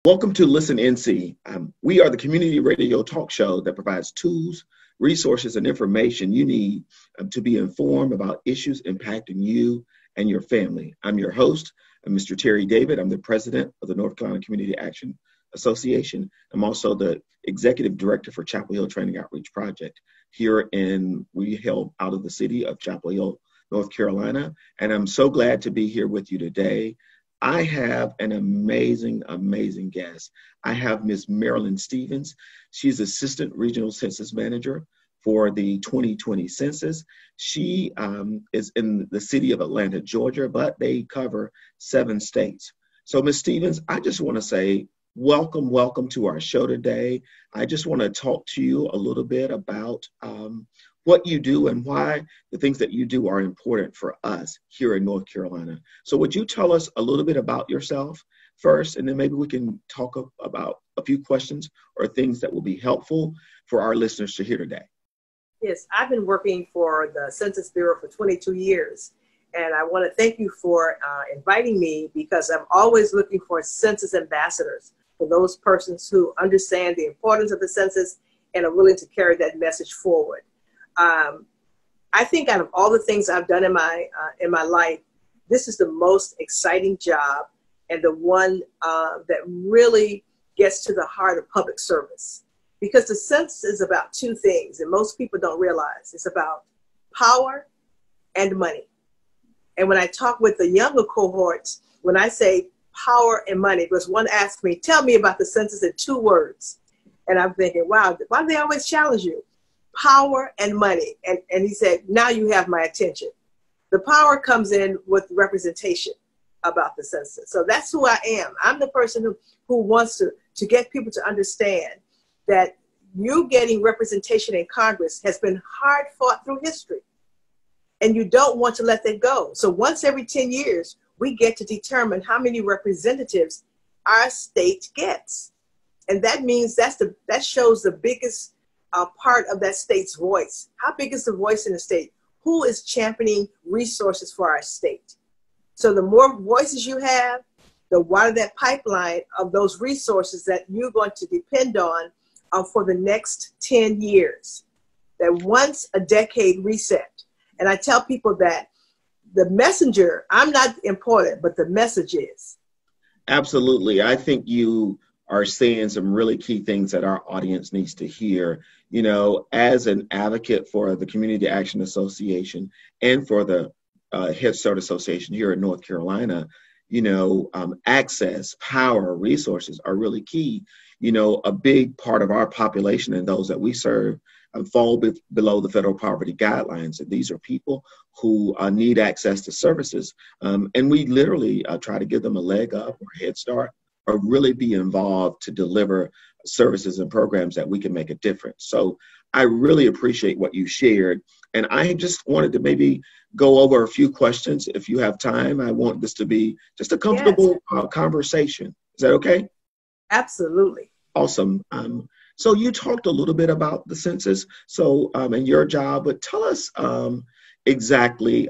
Welcome to Listen NC. We are the community radio talk show that provides tools, resources, and information you need to be informed about issues impacting you and your family. I'm your host, Mr. Terry David. I'm the president of the North Carolina Community Action Association. I'm also the executive director for Chapel Hill Training Outreach Project we held out of the city of Chapel Hill, North Carolina. And I'm so glad to be here with you today. I have an amazing guest. I have Ms. Marilyn Stevens. She's Assistant Regional Census Manager for the 2020 census. She is in the city of Atlanta, Georgia, but they cover 7 states. So Ms. Stevens, I just want to say welcome to our show today. I just want to talk to you a little bit about what you do and why the things that you do are important for us here in North Carolina. So would you tell us a little bit about yourself first, and then maybe we can talk about a few questions or things that will be helpful for our listeners to hear today. Yes, I've been working for the Census Bureau for 22 years, and I want to thank you for inviting me, because I'm always looking for census ambassadors, for those persons who understand the importance of the census and are willing to carry that message forward. I think out of all the things I've done in my life, this is the most exciting job, and the one that really gets to the heart of public service. Because the census is about 2 things, and most people don't realize. It's about power and money. And when I talk with the younger cohorts, when I say power and money, because one asked me, tell me about the census in 2 words. And I'm thinking, wow, why do they always challenge you? Power and money. And he said, now you have my attention. The power comes in with representation about the census. So that's who I am. I'm the person who wants to get people to understand that you getting representation in Congress has been hard fought through history. And you don't want to let that go. So once every 10 years, we get to determine how many representatives our state gets. And that means that shows the biggest part of that state's voice. How big is the voice in the state? Who is championing resources for our state? So the more voices you have, the wider that pipeline of those resources that you're going to depend on for the next 10 years. That once a decade reset. And I tell people that the messenger, I'm not important, but the message is. Absolutely. I think you are saying some really key things that our audience needs to hear. You know, as an advocate for the Community Action Association and for the Head Start Association here in North Carolina, access, power, resources are really key. A big part of our population and those that we serve fall below the federal poverty guidelines. And these are people who need access to services. And we literally try to give them a leg up or head start, or really be involved to deliver services and programs that we can make a difference. So I really appreciate what you shared. And I just wanted to maybe go over a few questions if you have time. I want this to be just a comfortable conversation. Is that okay? Absolutely. Awesome. So you talked a little bit about the census, and your job, but tell us exactly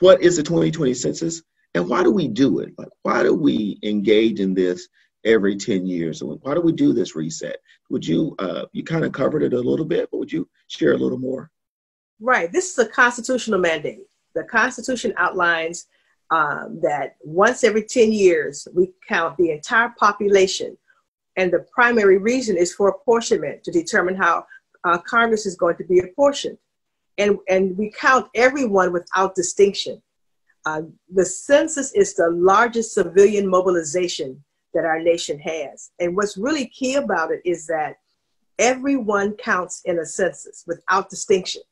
what is the 2020 census? And why do we do it? Like, why do we engage in this every 10 years? Why do we do this reset? Would you, you kind of covered it a little bit, but would you share a little more? Right. This is a constitutional mandate. The Constitution outlines that once every 10 years, we count the entire population. And the primary reason is for apportionment, to determine how Congress is going to be apportioned. And we count everyone without distinction. The census is the largest civilian mobilization that our nation has. And what's really key about it is that everyone counts in a census without distinction.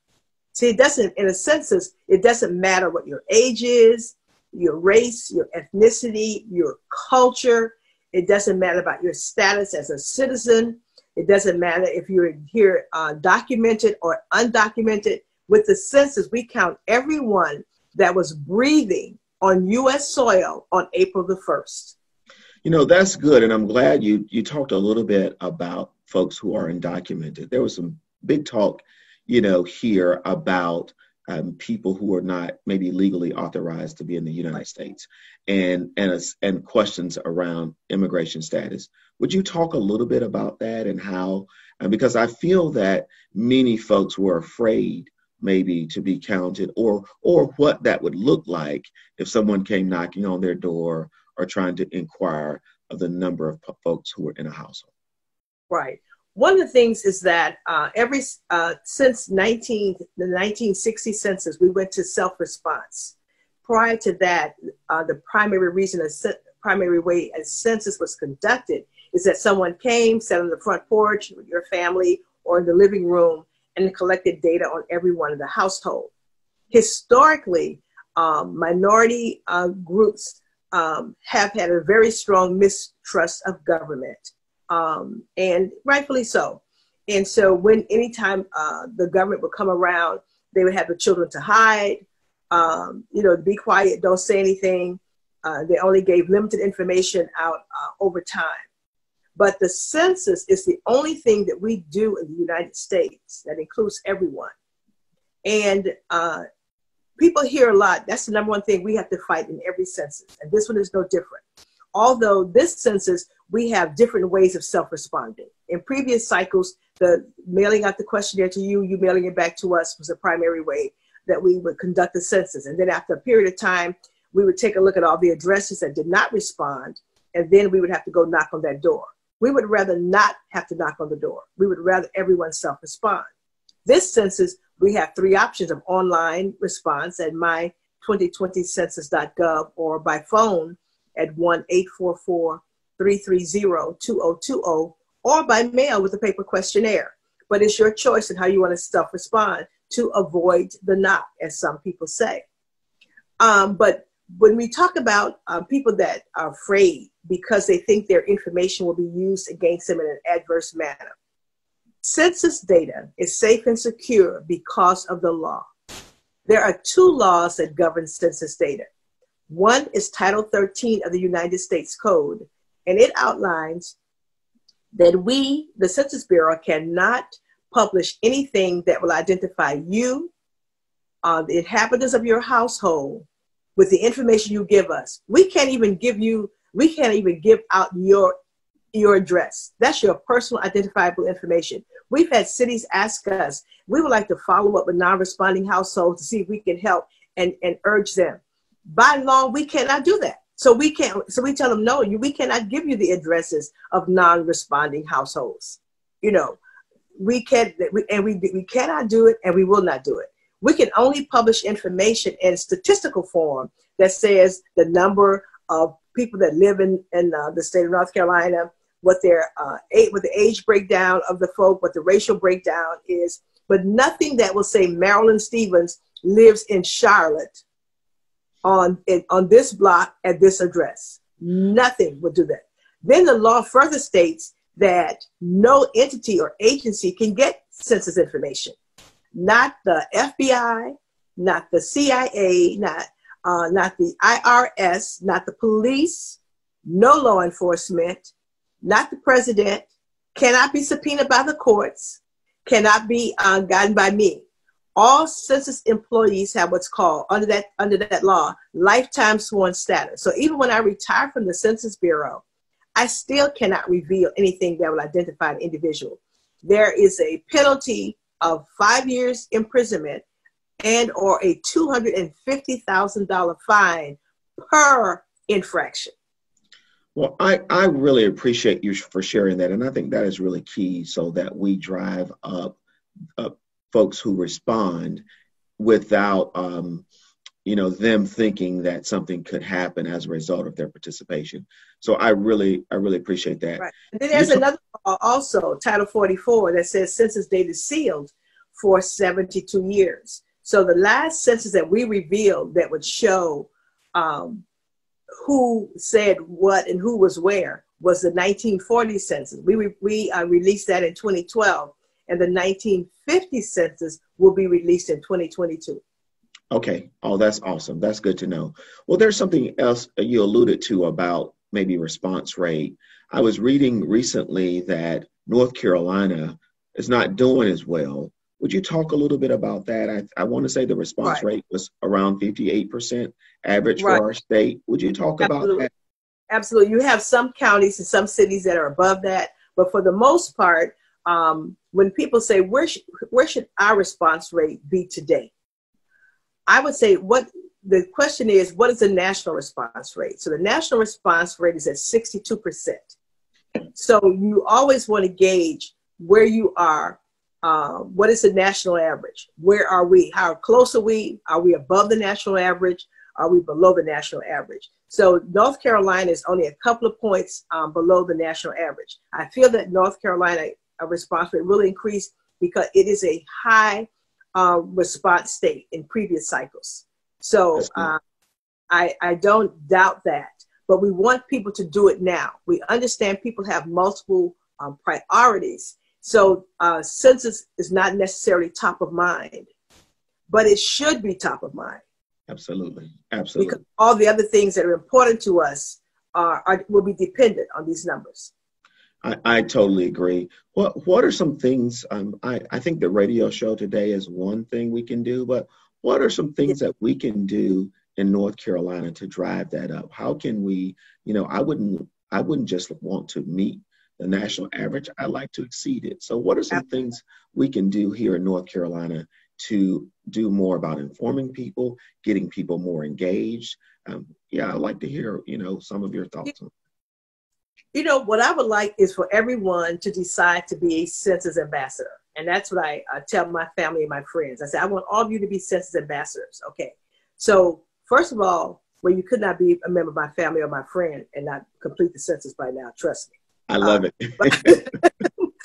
See, in a census, it doesn't matter what your age is, your race, your ethnicity, your culture. It doesn't matter about your status as a citizen. It doesn't matter if you're here documented or undocumented. With the census, we count everyone that was breathing on U.S. soil on April the 1st. That's good. And I'm glad you talked a little bit about folks who are undocumented. There was some big talk, here about people who are not maybe legally authorized to be in the United States, and questions around immigration status. Would you talk a little bit about that and how, because I feel that many folks were afraid maybe to be counted, or what that would look like if someone came knocking on their door or trying to inquire of the number of folks who were in a household. Right. One of the things is that since the 1960 census, we went to self-response. Prior to that, the primary way a census was conducted is that someone came, sat on the front porch with your family or in the living room, and collected data on everyone in the household. Historically, minority groups have had a very strong mistrust of government. And rightfully so. And so anytime the government would come around, they would have the children to hide, be quiet, don't say anything. They only gave limited information out over time. But the census is the only thing that we do in the United States that includes everyone. And people hear a lot. That's the number one thing we have to fight in every census. And this one is no different. Although this census, we have different ways of self-responding. In previous cycles, the mailing out the questionnaire to you mailing it back to us was the primary way that we would conduct the census. And then after a period of time, we would take a look at all the addresses that did not respond, and then we would have to go knock on that door. We would rather not have to knock on the door. We would rather everyone self-respond. This census, we have three options of online response at my2020census.gov or by phone at 1-844-330-2020 or by mail with a paper questionnaire. But it's your choice in how you want to self-respond to avoid the knock, as some people say. But when we talk about people that are afraid because they think their information will be used against them in an adverse manner, census data is safe and secure because of the law. There are two laws that govern census data. One is Title 13 of the United States Code, and it outlines that we, the Census Bureau, cannot publish anything that will identify you, the inhabitants of your household, with the information you give us. We can't even give out your address. That's your personal identifiable information. We've had cities ask us, we would like to follow up with non-responding households to see if we can help and urge them. By law, we cannot do that. So we tell them, no, we cannot give you the addresses of non-responding households. We cannot do it, and we will not do it. We can only publish information in statistical form that says the number of people that live in the state of North Carolina, what the age breakdown of the folk, what the racial breakdown is, but nothing that will say Marilyn Stevens lives in Charlotte on this block at this address. Nothing will do that. Then the law further states that no entity or agency can get census information. Not the FBI, not the CIA, not the IRS, not the police, no law enforcement, not the president, cannot be subpoenaed by the courts, cannot be gotten by me. All census employees have what's called, under that law, lifetime sworn status. So even when I retire from the Census Bureau, I still cannot reveal anything that will identify an individual. There is a penalty of 5 years imprisonment and or a $250,000 fine per infraction. Well, I really appreciate you for sharing that. And I think that is really key so that we drive up folks who respond without, them thinking that something could happen as a result of their participation. So I really appreciate that. Right. And then there's another law also, Title 44, that says census data is sealed for 72 years. So the last census that we revealed that would show who said what and who was where was the 1940 census. We released that in 2012, and the 1950 census will be released in 2022. Okay. Oh, that's awesome. That's good to know. Well, there's something else you alluded to about maybe response rate. I was reading recently that North Carolina is not doing as well Would you talk a little bit about that? I want to say the response Right. rate was around 58% average Right. for our state. Would you talk about Absolutely. that? Absolutely. You have some counties and some cities that are above that, but for the most part, when people say, where should our response rate be today? I would say the question is, what is the national response rate? So the national response rate is at 62%. So you always want to gauge where you are. What is the national average? Where are we? How close are we? Are we above the national average? Are we below the national average? So North Carolina is only a couple of points below the national average. I feel that North Carolina response rate really increased because it is a high response state in previous cycles. So I don't doubt that, but we want people to do it now. We understand people have multiple priorities. So census is not necessarily top of mind, but it should be top of mind. Absolutely. Absolutely. Because all the other things that are important to us will be dependent on these numbers. I totally agree. What are some things, I think the radio show today is one thing we can do, but what are some things that we can do in North Carolina to drive that up? How can we, I wouldn't just want to meet the national average. I'd like to exceed it. So what are some things we can do here in North Carolina to do more about informing people, getting people more engaged? I'd like to hear, some of your thoughts on that. What I would like is for everyone to decide to be a census ambassador. And that's what I tell my family and my friends. I say, I want all of you to be census ambassadors. Okay. So first of all, you could not be a member of my family or my friend and not complete the census by now. Trust me. I love it.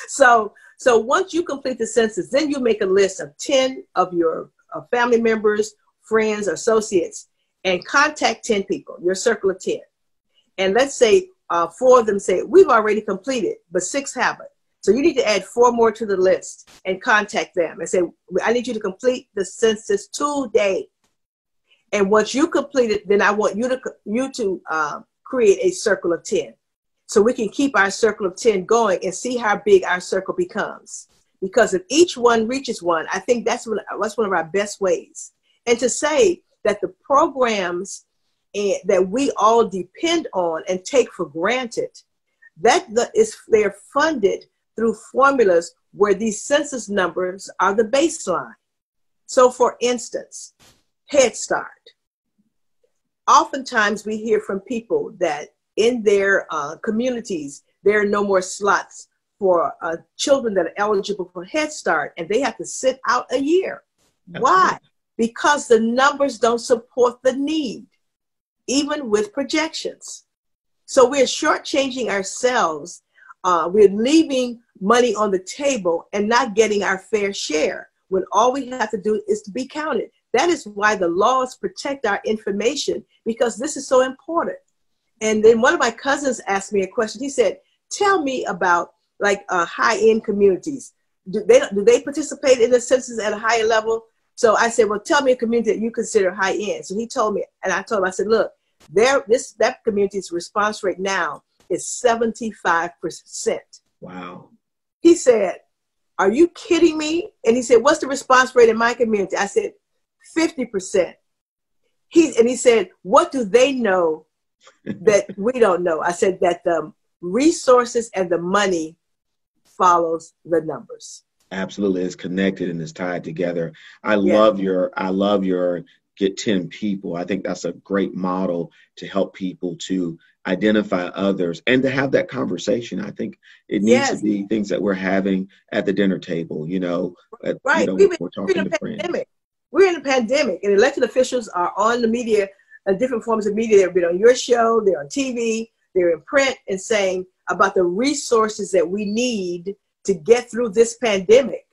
So once you complete the census, then you make a list of 10 of your family members, friends, associates, and contact 10 people, your circle of 10. And let's say 4 of them say, we've already completed, but 6 haven't. So you need to add 4 more to the list and contact them and say, I need you to complete the census today. And once you complete it, then I want you to create a circle of 10. So we can keep our circle of 10 going and see how big our circle becomes. Because if each one reaches one, I think that's one of our best ways. And to say that the programs that we all depend on and take for granted, they're funded through formulas where these census numbers are the baseline. So for instance, Head Start. Oftentimes we hear from people that in their communities, there are no more slots for children that are eligible for Head Start, and they have to sit out a year. Absolutely. Why? Because the numbers don't support the need, even with projections. So we're shortchanging ourselves. We're leaving money on the table and not getting our fair share when all we have to do is to be counted. That is why the laws protect our information, because this is so important. And then one of my cousins asked me a question. He said, tell me about high-end communities. Do they participate in the census at a higher level? So I said, well, tell me a community that you consider high-end. So he told me, and I told him, I said, look, that community's response rate now is 75%. Wow. He said, are you kidding me? And he said, what's the response rate in my community? I said, 50%. He said, what do they know that we don't know? I said that the resources and the money follows the numbers. Absolutely. It's connected and it's tied together. I love your get 10 people. I think that's a great model to help people to identify others and to have that conversation. I think it needs to be things that we're having at the dinner table, right. We're talking to friends. We're in a pandemic, and elected officials are on the media, different forms of media. They've been on your show, they're on TV, they're in print, and saying about the resources that we need to get through this pandemic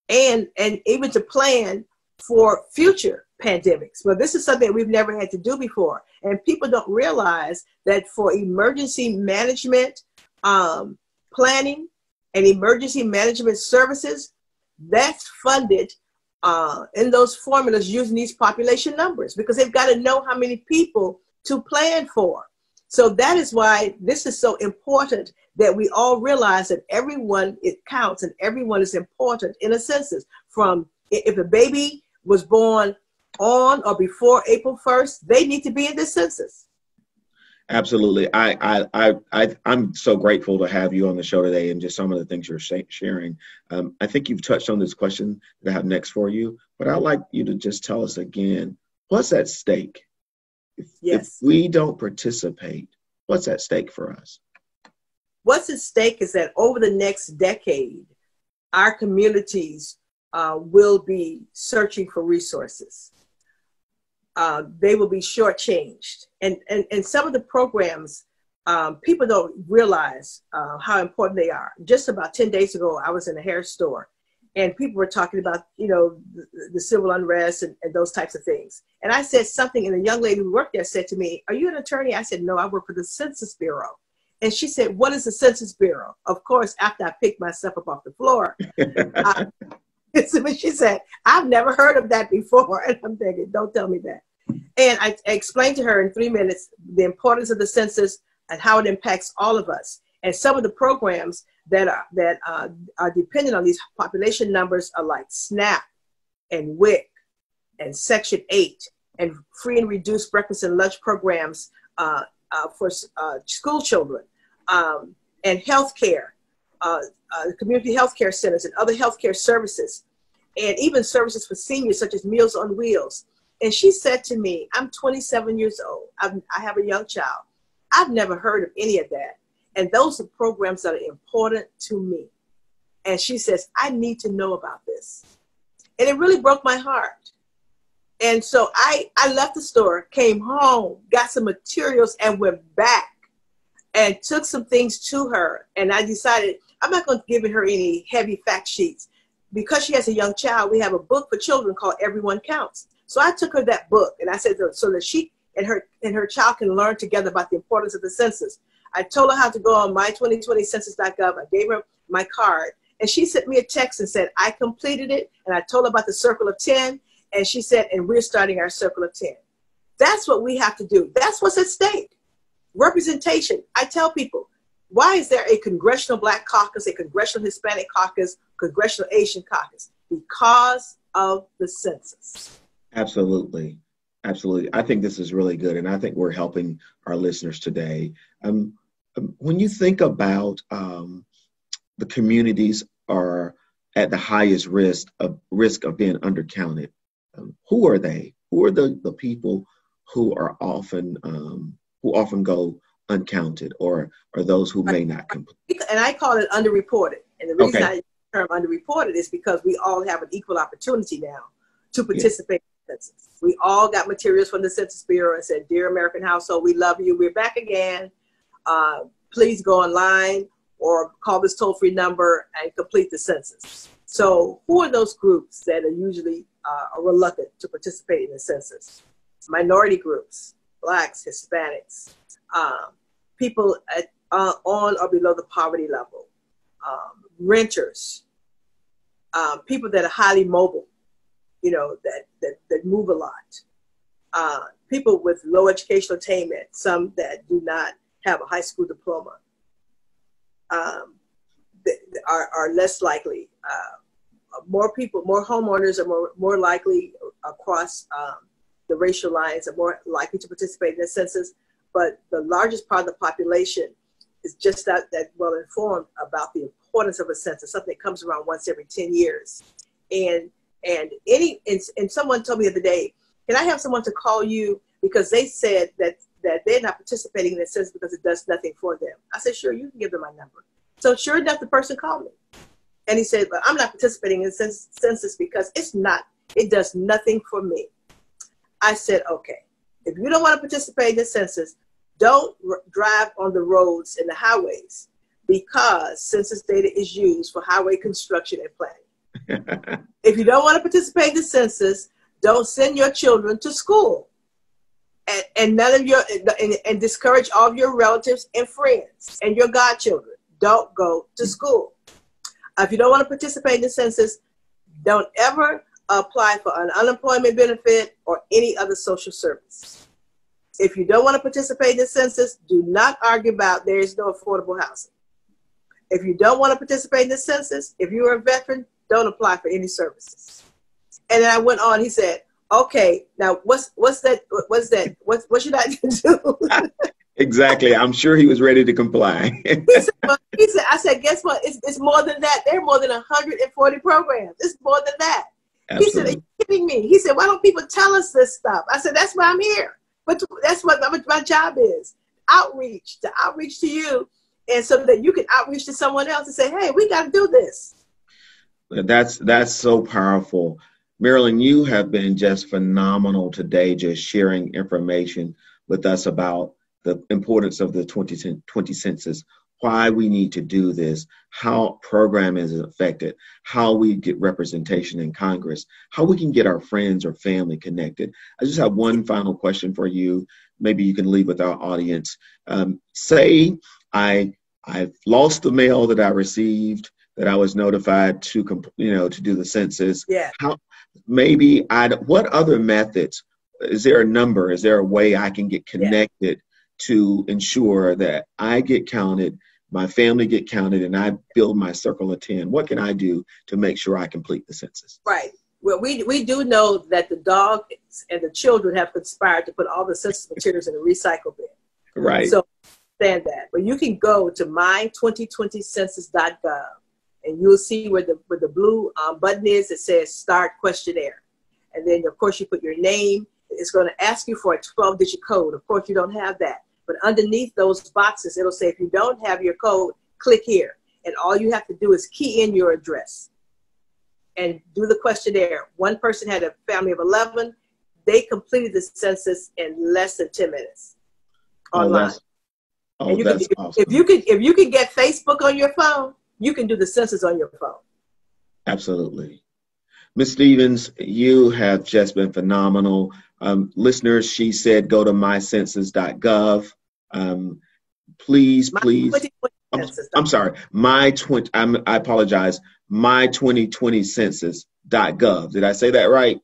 and even to plan for future pandemics. Well, this is something that we've never had to do before. And people don't realize that for emergency management planning and emergency management services, that's funded in those formulas using these population numbers, because they've got to know how many people to plan for. So that is why this is so important, that we all realize that everyone, it counts, and everyone is important in a census, from if a baby was born on or before April 1st, they need to be in this census. Absolutely. I'm so grateful to have you on the show today and just some of the things you're sharing. I think you've touched on this question that I have next for you, but I'd like you to just tell us again, what's at stake? If we don't participate, what's at stake for us? What's at stake is that over the next decade, our communities will be searching for resources. They will be shortchanged. And some of the programs, people don't realize how important they are. Just about 10 days ago, I was in a hair store and people were talking about, the civil unrest and those types of things. And I said something, and a young lady who worked there said to me, "Are you an attorney?" I said, "No, I work for the Census Bureau." And she said, "What is the Census Bureau?" Of course, after I picked myself up off the floor, she said, "I've never heard of that before." And I'm thinking, don't tell me that. And I explained to her in 3 minutes the importance of the census and how it impacts all of us. And some of the programs that are dependent on these population numbers are like SNAP and WIC and Section 8 and free and reduced breakfast and lunch programs for school children, and healthcare, community healthcare centers and other healthcare services, and even services for seniors such as Meals on Wheels. And she said to me, "I'm 27 years old. I have a young child. I've never heard of any of that. And those are programs that are important to me." And she says, "I need to know about this." And it really broke my heart. And so I left the store, came home, got some materials, and went back and took some things to her. And I decided I'm not going to give her any heavy fact sheets. Because she has a young child, we have a book for children called Everyone Counts. So I took her that book, and I said, so that she and her child can learn together about the importance of the census. I told her how to go on my2020census.gov. I gave her my card, and she sent me a text and said, "I completed it." And I told her about the Circle of 10, and she said, "And we're starting our Circle of 10. That's what we have to do. That's what's at stake. Representation. I tell people, why is there a Congressional Black Caucus, a Congressional Hispanic Caucus, Congressional Asian Caucus? Because of the census. Absolutely. Absolutely. I think this is really good. And I think we're helping our listeners today. When you think about the communities are at the highest risk of being undercounted, who are they? Who are the people who are often go uncounted, or those who may not complete? And I call it underreported. And the reason I use the term underreported is because we all have an equal opportunity now to participate in the census. We all got materials from the Census Bureau and said, "Dear American household, we love you. We're back again. Please go online or call this toll-free number and complete the census." So who are those groups that are usually reluctant to participate in the census? Minority groups, Blacks, Hispanics, people on or below the poverty level, renters, people that are highly mobile, that move a lot, people with low educational attainment, some that do not have a high school diploma, are less likely. More homeowners are more likely across the racial lines, are more likely to participate in the census. But the largest part of the population is just not that well informed about the importance of a census, something that comes around once every 10 years. And someone told me the other day, "Can I have someone to call you because they said that they're not participating in the census because it does nothing for them?" I said, "Sure, you can give them my number." So sure enough, the person called me. And he said, "But I'm not participating in the census because it does nothing for me." I said, "Okay, if you don't want to participate in the census, don't drive on the roads and the highways, because census data is used for highway construction and planning. If you don't want to participate in the census, don't send your children to school, and and discourage all of your relatives and friends and your godchildren. Don't go to school. If you don't want to participate in the census, don't ever apply for an unemployment benefit or any other social service. If you don't want to participate in the census, do not argue about there is no affordable housing. If you don't want to participate in the census, if you're a veteran, don't apply for any services. And then I went on, he said, okay, now what should I do? Exactly. I'm sure he was ready to comply. I said, guess what? It's more than that. There are more than 140 programs. It's more than that. Absolutely. He said, are you kidding me? He said, why don't people tell us this stuff? I said, that's why I'm here. But that's what my job is. Outreach to you, and so that you can outreach to someone else and say, hey, we got to do this. That's so powerful. Marilyn, you have been just phenomenal today, just sharing information with us about the importance of the 2020 census, why we need to do this, how programming is affected, how we get representation in Congress, how we can get our friends or family connected. I just have one final question for you. Maybe you can leave with our audience. Say I've lost the mail that I received, that I was notified to do the census. Yeah. What other methods? Is there a number? Is there a way I can get connected to ensure that I get counted, my family get counted, and I build my circle of 10? What can I do to make sure I complete the census? Right. Well, we do know that the dogs and the children have conspired to put all the census materials in a recycle bin. Right. So understand that. But you can go to my2020census.gov and you'll see where the blue button is. It says Start Questionnaire. And then, of course, you put your name. It's going to ask you for a 12-digit code. Of course, you don't have that. But underneath those boxes, it'll say, if you don't have your code, click here. And all you have to do is key in your address and do the questionnaire. One person had a family of 11. They completed the census in less than 10 minutes online. That's awesome. If you can get Facebook on your phone, you can do the census on your phone. Absolutely. Ms. Stevens, you have just been phenomenal. Listeners, she said go to mycensus.gov. Please. I'm sorry. I apologize. My2020census.gov. Did I say that right?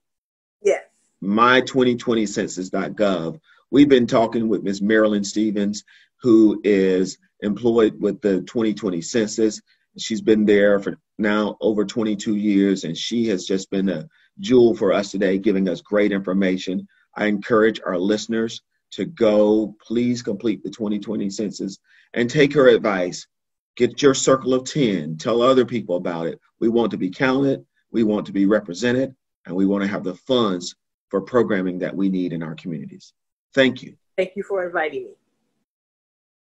Yes. My2020census.gov. We've been talking with Ms. Marilyn Stevens, who is employed with the 2020 census. She's been there for now over 22 years, and she has just been a jewel for us today, giving us great information. I encourage our listeners to go, please complete the 2020 census and take her advice. Get your circle of 10. Tell other people about it. We want to be counted. We want to be represented, and we want to have the funds for programming that we need in our communities. Thank you. Thank you for inviting me.